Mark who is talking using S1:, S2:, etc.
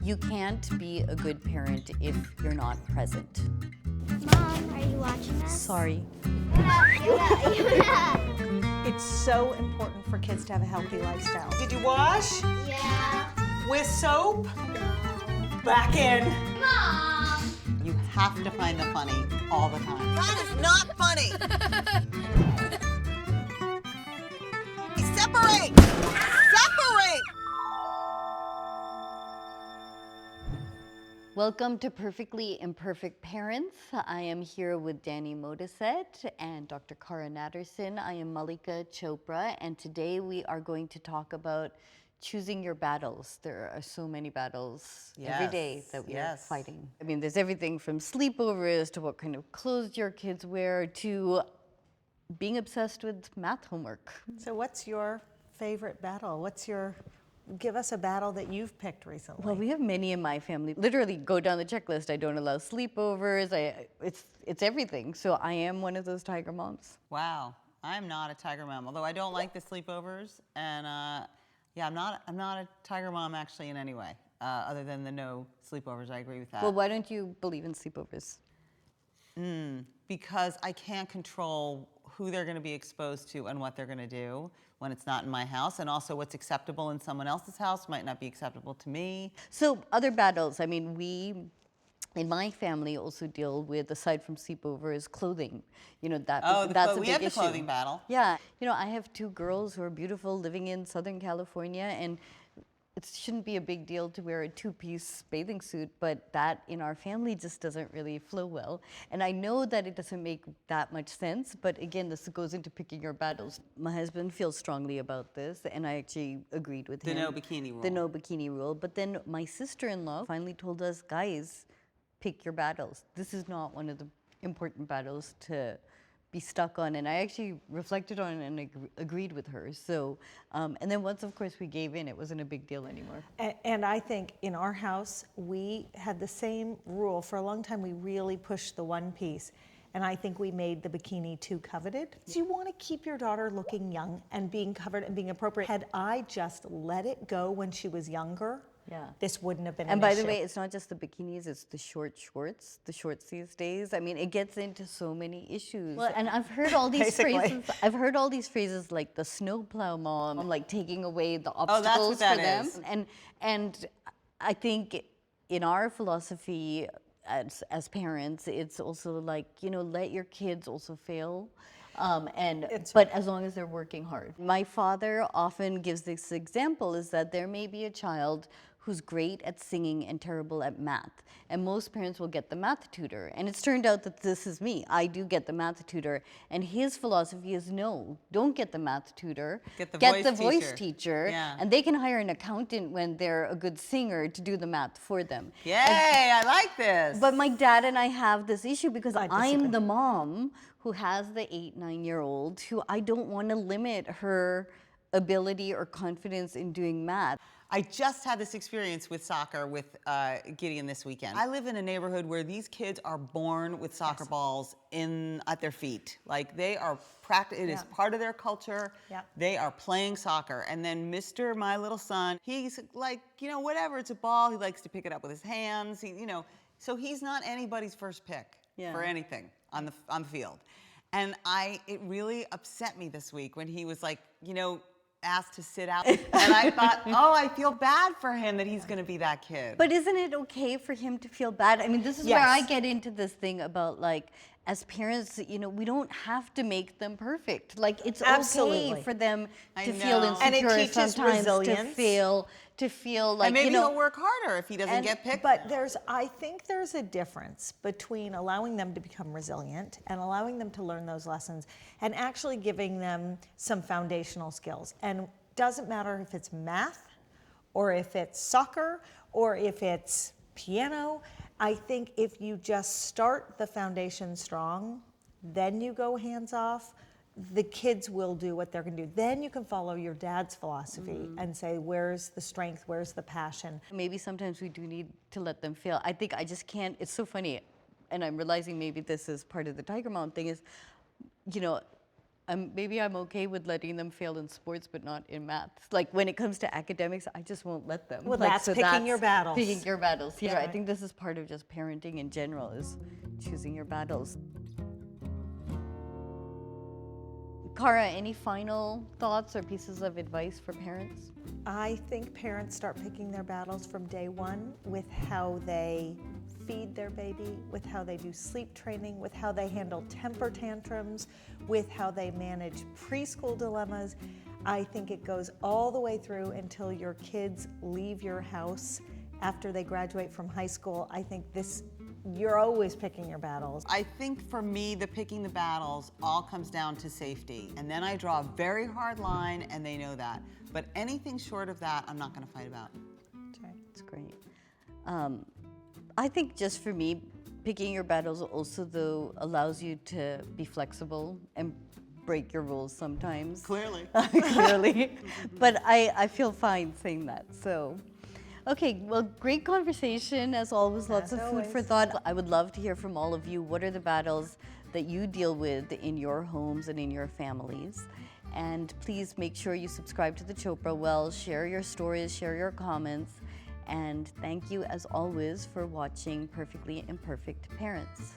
S1: You can't be a good parent if you're not present.
S2: Mom, are you watching us?
S1: Sorry.
S3: It's so important for kids to have a healthy lifestyle.
S4: Did you wash?
S2: Yeah.
S4: With soap? Back in.
S2: Mom!
S5: You have to find the funny all the time.
S4: That is not funny. Separate! Separate!
S1: Welcome to Perfectly Imperfect Parents. I am here with Danny Modisette and Dr. Cara Natterson. I am Malika Chopra, and today we are going to talk about choosing your battles. There are so many battles every day that we are fighting. I mean, there's everything from sleepovers to what kind of clothes your kids wear to being obsessed with math homework.
S3: So what's your favorite battle? Give us a battle that you've picked recently.
S1: Well, we have many in my family. Literally go down the checklist. I don't allow sleepovers. It's everything. So I am one of those tiger moms.
S5: Wow, I'm not a tiger mom, although I don't like the sleepovers. And yeah, I'm not a tiger mom actually in any way, other than the no sleepovers. I agree with that.
S1: Well, why don't you believe in sleepovers?
S5: Because I can't control who they're going to be exposed to and what they're going to do when it's not in my house, and also what's acceptable in someone else's house might not be acceptable to me.
S1: So other battles, I mean, we in my family also deal with, aside from sleepovers, clothing. You know, that's a big issue.
S5: We have the clothing battle.
S1: Yeah, you know, I have two girls who are beautiful living in Southern California, and it shouldn't be a big deal to wear a two-piece bathing suit, but that in our family just doesn't really flow well. And I know that it doesn't make that much sense, but again, this goes into picking your battles. My husband feels strongly about this, and I actually agreed with him.
S5: The no bikini rule.
S1: The no bikini rule. But then my sister-in-law finally told us, guys, pick your battles. This is not one of the important battles to be stuck on, and I actually reflected on it and agreed with her. So, and then once, of course, we gave in, it wasn't a big deal anymore.
S3: And I think in our house, we had the same rule. For a long time, we really pushed the one piece. And I think we made the bikini too coveted. So you want to keep your daughter looking young and being covered and being appropriate. Had I just let it go when she was younger, this wouldn't have been an issue.
S1: And by the way, it's not just the bikinis, it's the shorts these days. I mean, it gets into so many issues. Well, and I've heard all these phrases. I've heard all these phrases like the snowplow mom, like taking away the obstacles for them. And I think in our philosophy as parents, it's also like, you know, let your kids also fail. But as long as they're working hard. My father often gives this example, is that there may be a child who's great at singing and terrible at math. And most parents will get the math tutor. And it's turned out that this is me. I do get the math tutor. And his philosophy is no, don't get the math tutor.
S5: Get the
S1: voice teacher.
S5: Yeah.
S1: And they can hire an accountant when they're a good singer to do the math for them.
S5: Yay, I like this.
S1: But my dad and I have this issue because I'm the mom who has the 8-9-year-old who I don't want to limit her ability or confidence in doing math.
S5: I just had this experience with soccer with Gideon this weekend. I live in a neighborhood where these kids are born with soccer balls at their feet. Like they are it is part of their culture.
S3: Yeah.
S5: They are playing soccer. And then my little son, he's like, you know, whatever, it's a ball. He likes to pick it up with his hands. So he's not anybody's first pick for anything on the field. And it really upset me this week when he was like, you know, asked to sit out. And I thought, oh, I feel bad for him that he's going to be that kid.
S1: But isn't it okay for him to feel bad? I mean, this is where I get into this thing about, like, as parents, you know, we don't have to make them perfect. Like, it's okay for them to feel insecure
S3: and it teaches
S1: sometimes,
S3: resilience.
S1: to feel like,
S5: and maybe
S1: you know,
S5: he'll work harder if he doesn't get picked.
S3: But I think there's a difference between allowing them to become resilient and allowing them to learn those lessons and actually giving them some foundational skills. And doesn't matter if it's math or if it's soccer or if it's piano. I think if you just start the foundation strong, then you go hands off, the kids will do what they're going to do. Then you can follow your dad's philosophy and say, where's the strength, where's the passion?
S1: Maybe sometimes we do need to let them fail. I think I just can't, it's so funny, and I'm realizing maybe this is part of the Tiger Mom thing is, you know, maybe I'm okay with letting them fail in sports, but not in math. Like when it comes to academics, I just won't let them.
S3: Well,
S1: like,
S3: that's picking your battles.
S1: Picking your battles. Yeah, I
S3: right.
S1: think this is part of just parenting in general, is choosing your battles. Cara, any final thoughts or pieces of advice for parents?
S3: I think parents start picking their battles from day one with how they feed their baby, with how they do sleep training, with how they handle temper tantrums, with how they manage preschool dilemmas. I think it goes all the way through until your kids leave your house after they graduate from high school. I think you're always picking your battles.
S5: I think for me, the picking the battles all comes down to safety. And then I draw a very hard line, and they know that. But anything short of that, I'm not going to fight about.
S1: That's great. I think just for me, picking your battles also, though, allows you to be flexible and break your rules sometimes.
S5: Clearly.
S1: Clearly. But I feel fine saying that. So, okay, well, great conversation. As always, lots of food for thought. I would love to hear from all of you. What are the battles that you deal with in your homes and in your families? And please make sure you subscribe to the Chopra Well, share your stories, share your comments. And thank you, as always, for watching Perfectly Imperfect Parents.